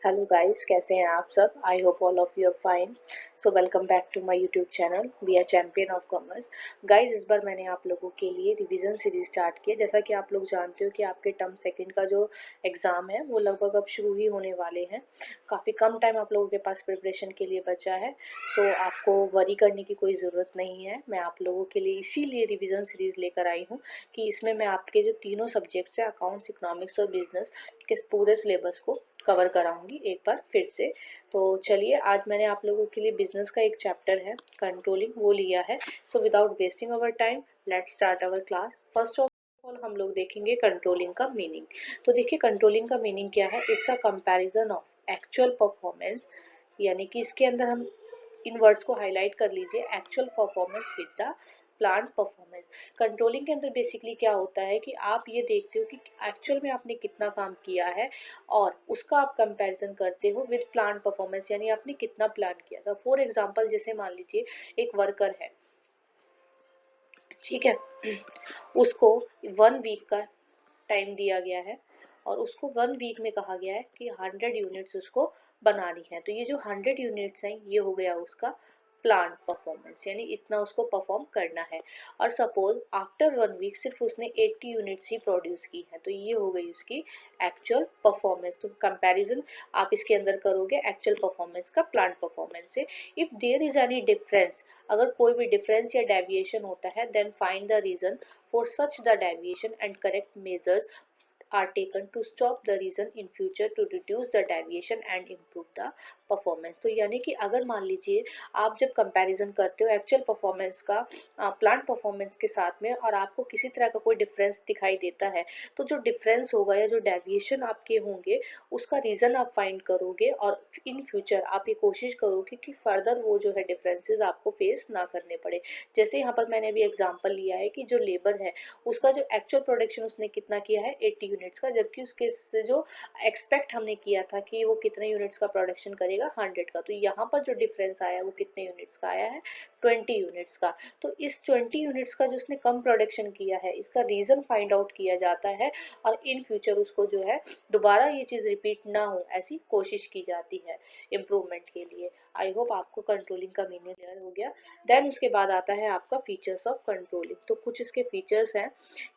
Hello guys, कैसे हैं आप सब। I hope all of you are fine. So welcome back to my YouTube channel we are champion of commerce. Guys, इस बार मैंने आप लोगों के लिए रिवीजन सीरीज स्टार्ट की है। जैसा कि आप लोग जानते हो कि आपके टर्म सेकंड का जो एग्जाम है वो लगभग अब शुरू ही होने वाले हैं। काफ़ी कम टाइम आप लोगों के पास प्रिपरेशन के लिए बचा है। सो आपको वरी करने की कोई ज़रूरत नहीं है। मैं आप लोगों के लिए इसीलिए रिवीजन सीरीज लेकर आई हूँ कि इसमें मैं आपके जो तीनों सब्जेक्ट्स हैं, अकाउंट्स, इकोनॉमिक्स और बिजनेस के पूरे सिलेबस को कवर कराऊंगी एक बार फिर से। तो चलिए, आज मैंने आप लोगों के लिए बिजनेस का एक चैप्टर है कंट्रोलिंग, वो लिया है। So without wasting our time, let's start our class. First of all हम लोग देखेंगे कंट्रोलिंग का मीनिंग। तो देखिए, कंट्रोलिंग का मीनिंग क्या है। It's a comparison of actual performance, यानी कि इसके अंदर हम इन वर्ड्स को हाईलाइट कर लीजिए, actual performance with the plant performance. Controlling के अंदर बेसिकली क्या होता है कि आप ये देखते हो कि एक्चुअल में आपने कितना काम किया है और उसका आप कंपैरिजन करते हो विद प्लांट परफॉर्मेंस, यानी आपने कितना प्लान किया था। फॉर एग्जांपल, जैसे मान लीजिए एक वर्कर है, ठीक है, उसको 1 वीक का टाइम दिया गया है और उसको 1 वीक में कहा गया है कि 100 यूनिट्स उसको बनानी है। तो ये जो 100 यूनिट्स हैं, ये हो गया उसका प्लांट परफॉर्मेंस, यानी इतना उसको परफॉर्म करना है। और सपोज आफ्टर 1 वीक सिर्फ उसने 80 यूनिट्स ही प्रोड्यूस की है, तो ये हो गई उसकी एक्चुअल परफॉर्मेंस। तो कंपैरिजन आप इसके अंदर करोगे एक्चुअल परफॉर्मेंस का प्लांट परफॉर्मेंस से। If there is any difference, अगर कोई भी डिफरेंस या डेविएशन होता है, then find the reason for such the deviation and correct measures are taken to stop the reason in future to reduce the deviation and improve the performance. तो यानी कि अगर मान लीजिए आप जब कंपैरिजन करते हो एक्चुअल परफॉर्मेंस का प्लांट परफॉर्मेंस के साथ में, और आपको किसी तरह का कोई डिफरेंस दिखाई देता है, तो जो डिफरेंस होगा या जो डेविएशन आपके होंगे, उसका रीजन आप फाइंड करोगे और इन फ्यूचर आप ये कोशिश करोगे कि फर्दर वो जो है डिफरेंसेस आपको फेस ना करने पड़े। जैसे यहाँ पर मैंने अभी एग्जांपल लिया है कि जो लेबर है, उसका जो एक्चुअल प्रोडक्शन उसने कितना किया है, 80 यूनिट्स का, जबकि उसके से जो एक्सपेक्ट हमने किया था कि वो कितने यूनिट्स का प्रोडक्शन करेगा, 100 का। तो यहाँ पर जो डिफरेंस आया वो कितने यूनिट्स का आया है, 20 यूनिट्स का। तो इस 20 यूनिट्स का जो उसने कम प्रोडक्शन किया है, इसका रीजन फाइंड आउट किया जाता है और इन फ्यूचर उसको जो है दोबारा ये चीज रिपीट ना हो, ऐसी कोशिश की जाती है इम्प्रूवमेंट के लिए। आई होप आपको कंट्रोलिंग का मीनिंग क्लियर हो गया। देन उसके बाद आता है आपका फीचर्स ऑफ कंट्रोलिंग। तो कुछ इसके फीचर्स हैं।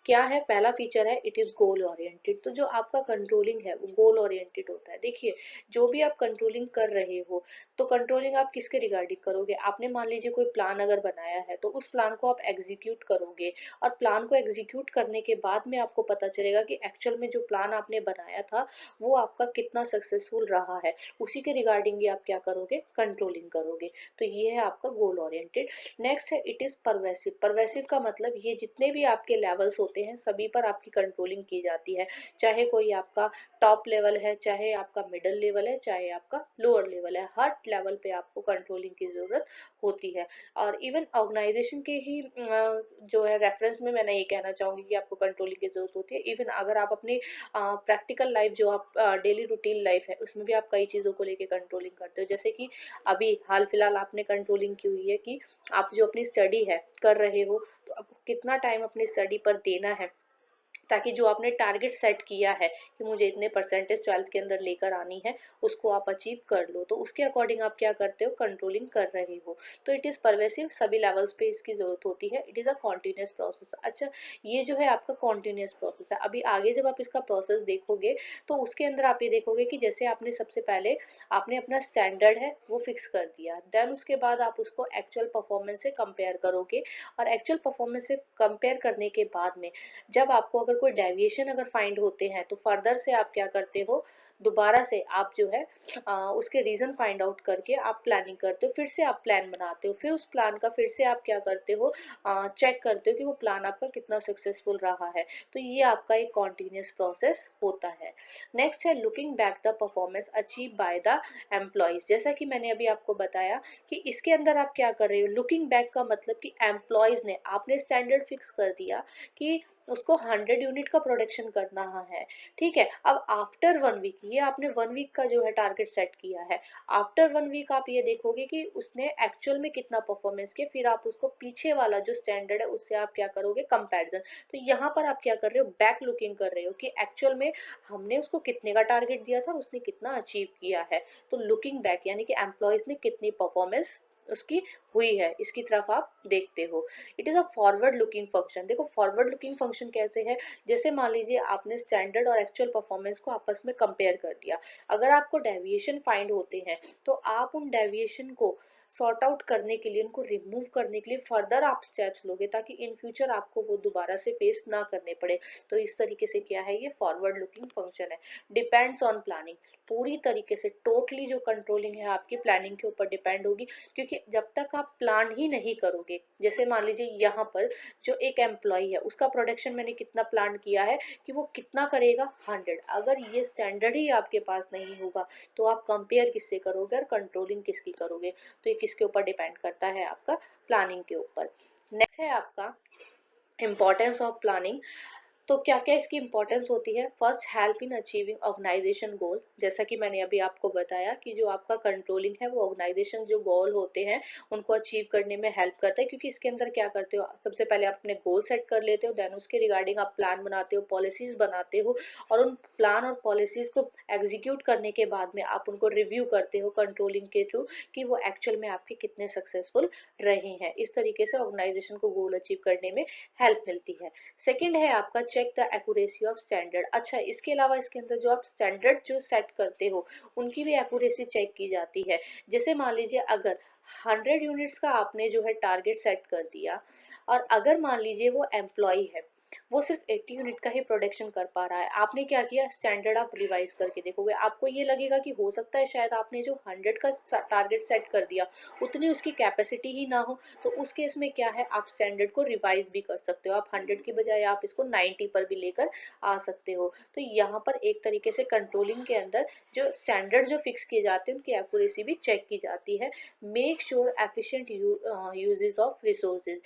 क्या है, पहला फीचर है इट इज गोल ओरिएंटेड। तो जो आपका कंट्रोलिंग है वो गोल ओरिएंटेड होता है। देखिए, जो भी आप कंट्रोलिंग कर रहे हो, तो कंट्रोलिंग आप किसके रिगार्डिंग करोगे। आपने मान लीजिए कोई प्लान अगर बनाया है, तो उस प्लान को आप एग्जीक्यूट करोगे और प्लान को एग्जीक्यूट करने के बाद में आपको पता चलेगा कि एक्चुअल में जो प्लान आपने बनाया था वो आपका कितना सक्सेसफुल रहा है। उसी के रिगार्डिंग ही आप क्या करोगे, कंट्रोलिंग करोगे। तो ये है आपका गोल ओरिएंटेड। नेक्स्ट है इट इज परवेसिव। परवेसिव का मतलब ये जितने भी आपके लेवल्स होते हैं सभी पर आपकी कंट्रोलिंग की जाती है। चाहे कोई आपका टॉप लेवल है, चाहे आपका मिडिल लेवल है, चाहे आपका लोअर लेवल है, हर लेवल पे आपको कंट्रोलिंग की जरूरत होती है। और इवन ऑर्गेनाइजेशन के ही जो है रेफरेंस में मैं ये कहना चाहूंगी कि आपको कंट्रोलिंग की जरूरत होती है। इवन अगर आप अपनी प्रैक्टिकल लाइफ, जो आप डेली रूटीन लाइफ है, उसमें भी आप कई चीजों को लेके कंट्रोलिंग करते हो। जैसे कि अभी हाल फिलहाल आपने कंट्रोलिंग की हुई है कि आप जो अपनी स्टडी है कर रहे हो, तो आपको कितना टाइम अपनी स्टडी पर देना है, ताकि जो आपने टारगेट सेट किया है कि मुझे इतने परसेंटेज 12th के अंदर लेकर आनी है, उसको आप अचीव कर लो। तो उसके अकॉर्डिंग आप क्या करते हो, कंट्रोलिंग कर रहे हो। तो इट इज परवेसिव, सभी लेवल्स पे इसकी जरूरत होती है। It is a continuous process. अच्छा, ये जो है आपका कॉन्टिन्यूस प्रोसेस है। अभी आगे जब आप इसका प्रोसेस देखोगे, तो उसके अंदर आप ये देखोगे कि जैसे आपने सबसे पहले आपने अपना स्टैंडर्ड है वो फिक्स कर दिया, देन उसके बाद आप उसको एक्चुअल परफॉर्मेंस से कंपेयर करोगे, और एक्चुअल परफॉर्मेंस से कंपेयर करने के बाद में जब आपको अगर कोई डेविएशन अगर फाइंड होते हैं, तो फर्दर से आप क्या करते हो, दोबारा से आप जो है उसके रीजन फाइंड आउट करके आप प्लानिंग करते हो, फिर से आप प्लान बनाते हो, फिर उस प्लान का फिर से आप क्या करते हो, चेक करते हो कि वो प्लान आपका कितना सक्सेसफुल रहा है। तो ये आपका एक कॉन्टिन्यूस प्रोसेस होता है। नेक्स्ट है looking back the performance achieve by the employees. जैसा कि मैंने अभी आपको बताया कि इसके अंदर आप क्या कर रहे हो, लुकिंग बैक का मतलब कि एम्प्लॉयज ने, आपने स्टैंडर्ड फिक्स कर दिया कि उसको 100 यूनिट का प्रोडक्शन करना है। ठीक है, अब आफ्टर 1 वीक, ये आपने 1 वीक का जो है टारगेट सेट किया है, आफ्टर 1 वीक आप ये देखोगे कि उसने एक्चुअल में कितना परफॉर्मेंस किया, फिर आप उसको पीछे वाला जो स्टैंडर्ड है उससे आप क्या करोगे, कंपैरिजन। तो यहाँ पर आप क्या कर रहे हो, बैक लुकिंग कर रहे हो कि एक्चुअल में हमने उसको कितने का टारगेट दिया था, उसने कितना अचीव किया है। तो लुकिंग बैक यानी कि एम्प्लॉयज ने कितनी परफॉर्मेंस उसकी हुई है, इसकी तरफ आप देखते हो। It is a forward looking function. देखो फॉरवर्ड लुकिंग फंक्शन कैसे है, जैसे मान लीजिए आपने स्टैंडर्ड और एक्चुअल परफॉर्मेंस को आपस में कंपेयर कर दिया, अगर आपको डेविएशन फाइंड होते हैं तो आप उन डेविएशन को सॉर्ट आउट करने के लिए, उनको रिमूव करने के लिए फर्दर आप स्टेप्स लोगे, ताकि इन फ्यूचर आपको वो दोबारा से फेस ना करने पड़े। तो इस तरीके से क्या है, ये फॉरवर्ड लुकिंग फंक्शन है। डिपेंड्स ऑन प्लानिंग, पूरी तरीके से टोटली जो कंट्रोलिंग है आपकी प्लानिंग के ऊपर डिपेंड होगी, क्योंकि जब तक आप प्लान ही नहीं करोगे, जैसे मान लीजिए यहाँ पर जो एक एम्प्लॉय है उसका प्रोडक्शन मैंने कितना प्लान किया है कि वो कितना करेगा, 100, अगर ये स्टैंडर्ड ही आपके पास नहीं होगा तो आप कंपेयर किससे करोगे और कंट्रोलिंग किसकी करोगे। तो ये किसके ऊपर डिपेंड करता है, आपका प्लानिंग के ऊपर। नेक्स्ट है आपका इम्पोर्टेंस ऑफ प्लानिंग। तो क्या क्या इसकी इंपॉर्टेंस होती है, first help in achieving organisation goal, जैसा कि मैंने अभी आपको बताया कि जो आपका कंट्रोलिंग है वो ऑर्गेनाइजेशन जो गोल होते हैं उनको अचीव करने में हेल्प करता है, क्योंकि इसके अंदर क्या करते हो, सबसे पहले आप अपने गोल सेट कर लेते हो, देन उसके रिगार्डिंग आप प्लान बनाते हो, पॉलिसीज बनाते हो, और उन प्लान और पॉलिसीज को एग्जीक्यूट करने के बाद में आप उनको रिव्यू करते हो कंट्रोलिंग के थ्रू कि वो एक्चुअल में आपके कितने सक्सेसफुल रहे हैं। इस तरीके से ऑर्गेनाइजेशन को गोल अचीव करने में हेल्प मिलती है। सेकंड है आपका check the accuracy of standard. अच्छा, इसके अलावा इसके अंदर जो आप स्टैंडर्ड जो सेट करते हो उनकी भी एक्यूरेसी चेक की जाती है। जैसे मान लीजिए अगर 100 यूनिट्स का आपने जो है टारगेट सेट कर दिया, और अगर मान लीजिए वो एम्प्लॉय है, वो सिर्फ 80 यूनिट का ही प्रोडक्शन कर पा रहा है, आपने क्या किया, स्टैंडर्ड आप रिवाइज करके देखोगे, आपको ये लगेगा कि हो सकता है शायद आपने जो 100 का टारगेट सेट कर दिया उतनी उसकी कैपेसिटी ही ना हो। तो उस केस में क्या है, आप स्टैंडर्ड को रिवाइज भी कर सकते हो, आप 100 की बजाय आप इसको 90 पर भी लेकर आ सकते हो। तो यहाँ पर एक तरीके से कंट्रोलिंग के अंदर जो स्टैंडर्ड जो फिक्स किए जाते हैं उनकी एक्यूरेसी भी चेक की जाती है। Make sure efficient uses of resources.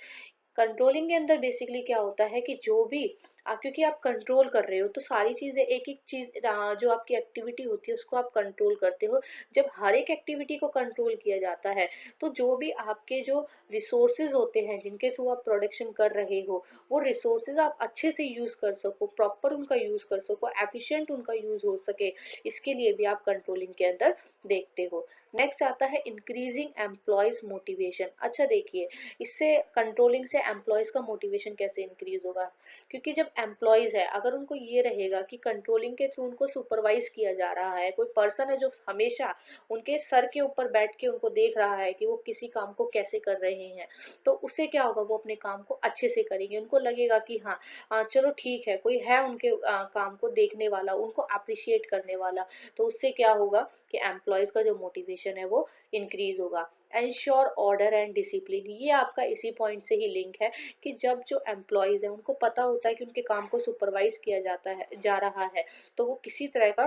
Controlling के अंदर बेसिकली क्या होता है कि जो भी क्योंकि आप कंट्रोल कर रहे हो तो सारी चीजें, एक एक चीज जो आपकी एक्टिविटी होती है उसको आप कंट्रोल करते हो। जब हर एक एक्टिविटी को कंट्रोल किया जाता है तो जो भी आपके जो रिसोर्सेज होते हैं जिनके थ्रू आप प्रोडक्शन कर रहे हो, वो रिसोर्सेज आप अच्छे से यूज कर सको, प्रॉपर उनका यूज कर सको, एफिशिएंट उनका यूज हो सके, इसके लिए भी आप कंट्रोलिंग के अंदर देखते हो। नेक्स्ट आता है इंक्रीजिंग एम्प्लॉयज मोटिवेशन। अच्छा देखिए, इससे कंट्रोलिंग से एम्प्लॉयज का मोटिवेशन कैसे इंक्रीज होगा, क्योंकि जब एम्प्लॉयज है अगर उनको ये रहेगा कि कंट्रोलिंग के थ्रू उनको सुपरवाइज किया जा रहा है, कोई पर्सन है जो हमेशा उनके सर के ऊपर बैठ के उनको देख रहा है कि वो किसी काम को कैसे कर रहे हैं, तो उससे क्या होगा, वो अपने काम को अच्छे से करेंगे, उनको लगेगा कि हाँ चलो ठीक है, कोई है उनके काम को देखने वाला, उनको अप्रिशिएट करने वाला। तो उससे क्या होगा कि एम्प्लॉयज का जो मोटिवेशन है वो इंक्रीज होगा। एंश्योर ऑर्डर एंड डिसिप्लिन, ये आपका इसी पॉइंट से ही लिंक है कि जब जो एम्प्लॉयज है उनको पता होता है कि उनके काम को सुपरवाइज किया जाता है जा रहा है, तो वो किसी तरह का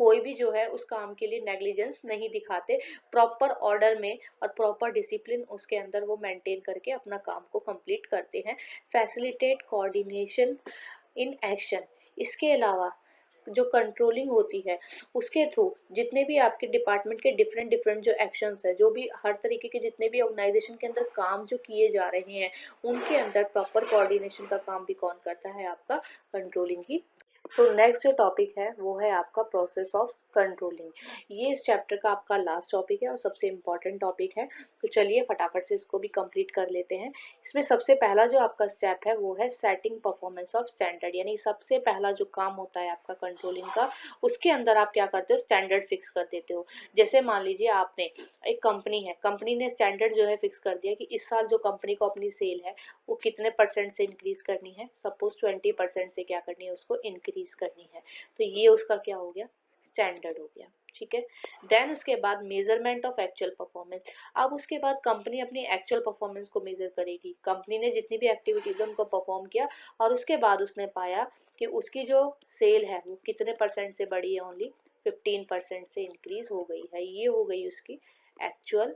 कोई भी जो है उस काम के लिए नेग्लिजेंस नहीं दिखाते, प्रॉपर ऑर्डर में और प्रॉपर डिसिप्लिन उसके अंदर वो मेंटेन करके अपना काम को कंप्लीट करते हैं। फैसिलिटेट कोऑर्डिनेशन इन एक्शन, इसके अलावा जो कंट्रोलिंग होती है उसके थ्रू जितने भी आपके डिपार्टमेंट के डिफरेंट डिफरेंट जो एक्शंस है, जो भी हर तरीके के जितने भी ऑर्गेनाइजेशन के अंदर काम जो किए जा रहे हैं उनके अंदर प्रॉपर कोऑर्डिनेशन का काम भी कौन करता है, आपका कंट्रोलिंग ही। तो नेक्स्ट जो टॉपिक है वो है आपका प्रोसेस ऑफ कंट्रोलिंग। ये इस चैप्टर का आपका लास्ट टॉपिक है और सबसे इम्पोर्टेंट टॉपिक है। तो चलिए फटाफट से इसको भी कंप्लीट कर लेते हैं। इसमें सबसे पहला जो आपका स्टेप है वो है सेटिंग परफॉर्मेंस ऑफ स्टैंडर्ड, यानी सबसे पहला जो काम होता है आपका कंट्रोलिंग का, उसके अंदर आप क्या करते हो, स्टैंडर्ड फिक्स कर देते हो। जैसे मान लीजिए आपने एक कंपनी है, कंपनी ने स्टैंडर्ड जो है फिक्स कर दिया कि इस साल जो कंपनी को अपनी सेल है वो कितने परसेंट से इंक्रीज करनी है, सपोज 20% से क्या करनी है, उसको इंक्रीज करनी है। तो ये उसका क्या हो गया, स्टैंडर्ड हो गया। ठीक है, देन उसके बाद मेजरमेंट ऑफ एक्चुअल परफॉर्मेंस। अब उसके बाद कंपनी अपनी एक्चुअल परफॉर्मेंस को मेजर करेगी, कंपनी ने जितनी भी एक्टिविटीज उनको परफॉर्म किया और उसके बाद उसने पाया कि उसकी जो सेल है वो कितने परसेंट से बढ़ी है, ओनली 15% से इंक्रीज हो गई है, ये हो गई उसकी एक्चुअल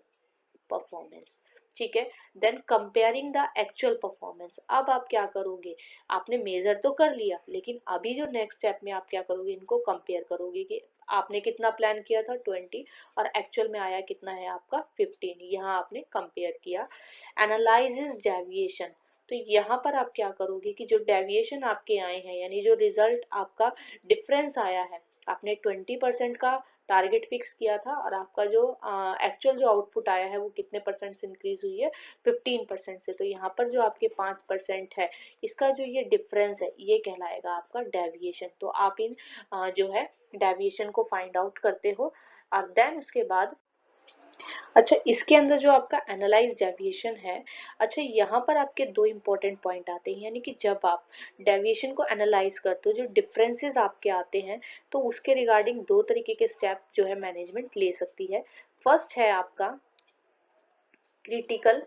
परफॉर्मेंस, ठीक है। Then comparing the actual performance, अब आप क्या करोगे, आपने मेजर तो कर लिया, लेकिन अभी जो नेक्स्ट स्टेप में आप क्या करोगे, इनको कंपेयर करोगे कि आपने कितना प्लान किया था 20 और एक्चुअल में आया कितना है आपका 15, यहाँ आपने कंपेयर किया। एनालाइसिस डेविएशन, तो यहाँ पर आप क्या करोगे कि जो डेविएशन आपके आए हैं, यानी जो रिजल्ट आपका डिफरेंस आया है, आपने 20% का टारगेट फिक्स किया था और आपका जो एक्चुअल जो आउटपुट आया है वो कितने परसेंट से इंक्रीज हुई है, 15% से। तो यहाँ पर जो आपके 5% है, इसका जो ये डिफरेंस है ये कहलाएगा आपका डेविएशन। तो आप इन जो है डेविएशन को फाइंड आउट करते हो। और देन उसके बाद अच्छा, इसके अंदर जो आपका एनालाइज डेविएशन है, अच्छा यहाँ पर आपके दो इंपॉर्टेंट पॉइंट आते हैं, यानी कि जब आप डेविएशन को एनालाइज करते हो, जो डिफरेंसेस आपके आते हैं, तो उसके रिगार्डिंग दो तरीके के स्टेप जो है मैनेजमेंट ले सकती है। फर्स्ट है आपका critical,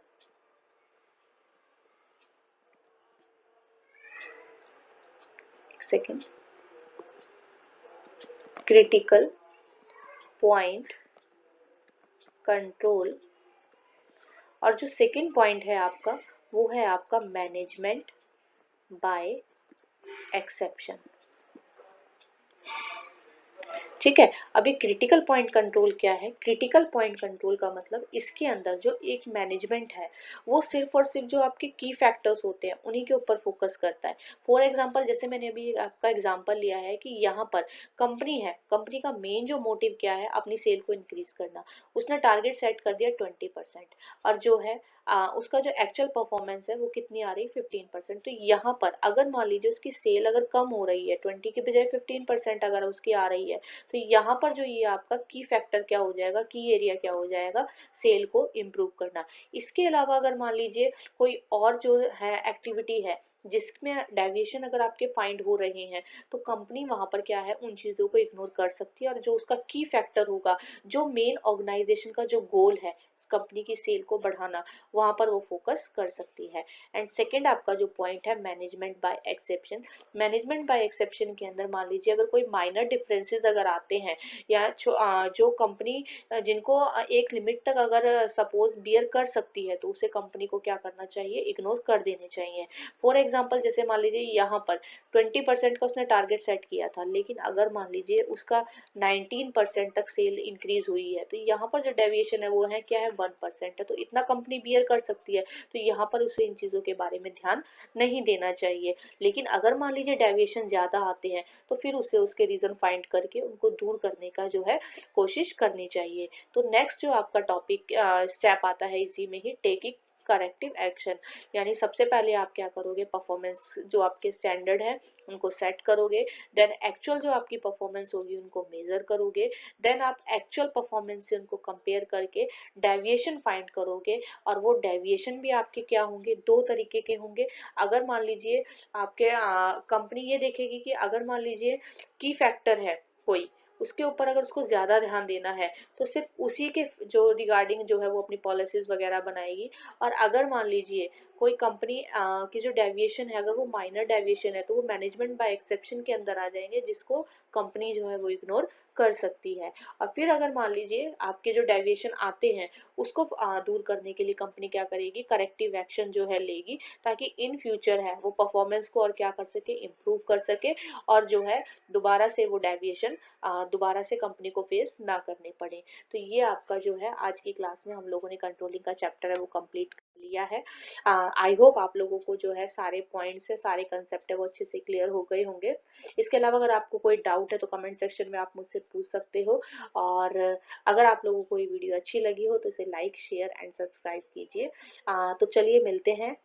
second critical point control, और जो सेकंड पॉइंट है आपका वो है आपका मैनेजमेंट बाय एक्सेप्शन, ठीक है। अभी क्रिटिकल पॉइंट कंट्रोल क्या है, क्रिटिकल पॉइंट कंट्रोल का मतलब इसके अंदर जो एक मैनेजमेंट है वो सिर्फ और सिर्फ जो आपके की फैक्टर्स होते हैं उन्हीं के ऊपर फोकस करता है। फॉर एग्जांपल, जैसे मैंने अभी आपका एग्जांपल लिया है कि यहाँ पर कंपनी है, कंपनी का मेन जो मोटिव क्या है, अपनी सेल को इंक्रीज करना, उसने टारगेट सेट कर दिया 20%, और जो है उसका जो एक्चुअल परफॉर्मेंस है वो कितनी आ रही है 15%। तो यहाँ पर अगर मान लीजिए उसकी सेल अगर कम हो रही है, 20 के बजाय 15% अगर उसकी आ रही है, तो यहाँ पर जो ये आपका की फैक्टर क्या हो जाएगा, की एरिया क्या हो जाएगा, सेल को इम्प्रूव करना। इसके अलावा अगर मान लीजिए कोई और जो है एक्टिविटी है जिसमें डेविएशन अगर आपके फाइंड हो रहे हैं, तो कंपनी वहां पर क्या है, उन चीजों को इग्नोर कर सकती है, और जो उसका की फैक्टर होगा, जो मेन ऑर्गेनाइजेशन का जो गोल है कंपनी की सेल को बढ़ाना, वहां पर वो फोकस कर सकती है। एंड सेकेंड आपका जो पॉइंट है management by exception, management by exception के अंदर मान लीजिए अगर कोई माइनर डिफरेंसेस अगर आते हैं, या जो कंपनी जिनको एक लिमिट तक अगर सपोज बियर कर सकती है, तो उसे कंपनी को क्या करना चाहिए, इग्नोर कर देने चाहिए। फॉर एग्जाम्पल, जैसे मान लीजिए यहाँ पर 20% का उसने टारगेट सेट किया था, लेकिन अगर मान लीजिए उसका 19% तक सेल इंक्रीज हुई है, तो यहाँ पर जो डेविएशन है वो है क्या है, 1% है। तो इतना कंपनी बियर कर सकती है, तो यहाँ पर उसे इन चीजों के बारे में ध्यान नहीं देना चाहिए। लेकिन अगर मान लीजिए डेविएशन ज्यादा आते हैं, तो फिर उसे उसके रीजन फाइंड करके उनको दूर करने का जो है कोशिश करनी चाहिए। तो नेक्स्ट जो आपका टॉपिक स्टेप आता है इसी में ही, टेकिंग करेक्टिव एक्शन, यानी सबसे पहले आप क्या करोगे, परफॉर्मेंस जो आपके स्टैंडर्ड है उनको सेट करोगे, देन एक्चुअल जो आपकी परफॉर्मेंस होगी उनको मेजर करोगे, देन आप एक्चुअल परफॉर्मेंस से उनको कंपेयर करके डेविएशन फाइंड करोगे। और वो डेविएशन भी आपके क्या होंगे, दो तरीके के होंगे। अगर मान लीजिए आपके कंपनी ये देखेगी कि अगर मान लीजिए की फैक्टर है कोई, उसके ऊपर अगर उसको ज्यादा ध्यान देना है, तो सिर्फ उसी के जो रिगार्डिंग जो है वो अपनी पॉलिसीज वगैरह बनाएगी। और अगर मान लीजिए कोई कंपनी की जो डेविएशन है अगर वो माइनर डेविएशन है, तो वो मैनेजमेंट बाय एक्सेप्शन के अंदर आ जाएंगे, जिसको कंपनी जो है वो इग्नोर कर सकती है। और फिर अगर मान लीजिए आपके जो डेविएशन आते हैं उसको दूर करने के लिए कंपनी क्या करेगी, करेक्टिव एक्शन जो है लेगी, ताकि इन फ्यूचर है वो परफॉर्मेंस को और क्या कर सके, इम्प्रूव कर सके, और जो है दोबारा से वो डेविएशन दोबारा से कंपनी को फेस ना करने पड़े। तो ये आपका जो है आज की क्लास में हम लोगों ने कंट्रोलिंग का चैप्टर है वो कंप्लीट कर लिया है। आई होप आप लोगों को जो है सारे पॉइंट्स है, सारे कंसेप्ट है वो अच्छे से क्लियर हो गए होंगे। इसके अलावा अगर आपको कोई डाउट है तो कमेंट सेक्शन में आप मुझसे पूछ सकते हो, और अगर आप लोगों को ये वीडियो अच्छी लगी हो तो इसे लाइक शेयर एंड सब्सक्राइब कीजिए। तो चलिए मिलते हैं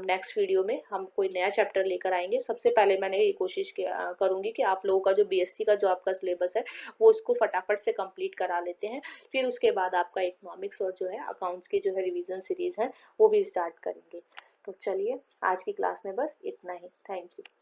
नेक्स्ट वीडियो में, हम कोई नया चैप्टर लेकर आएंगे। सबसे पहले मैंने ये कोशिश करूंगी कि आप लोगों का जो बीएससी का जो आपका सिलेबस है वो उसको फटाफट से कंप्लीट करा लेते हैं, फिर उसके बाद आपका इकोनॉमिक्स और जो है अकाउंट्स की जो है रिवीजन सीरीज है वो भी स्टार्ट करेंगे। तो चलिए आज की क्लास में बस इतना ही, थैंक यू।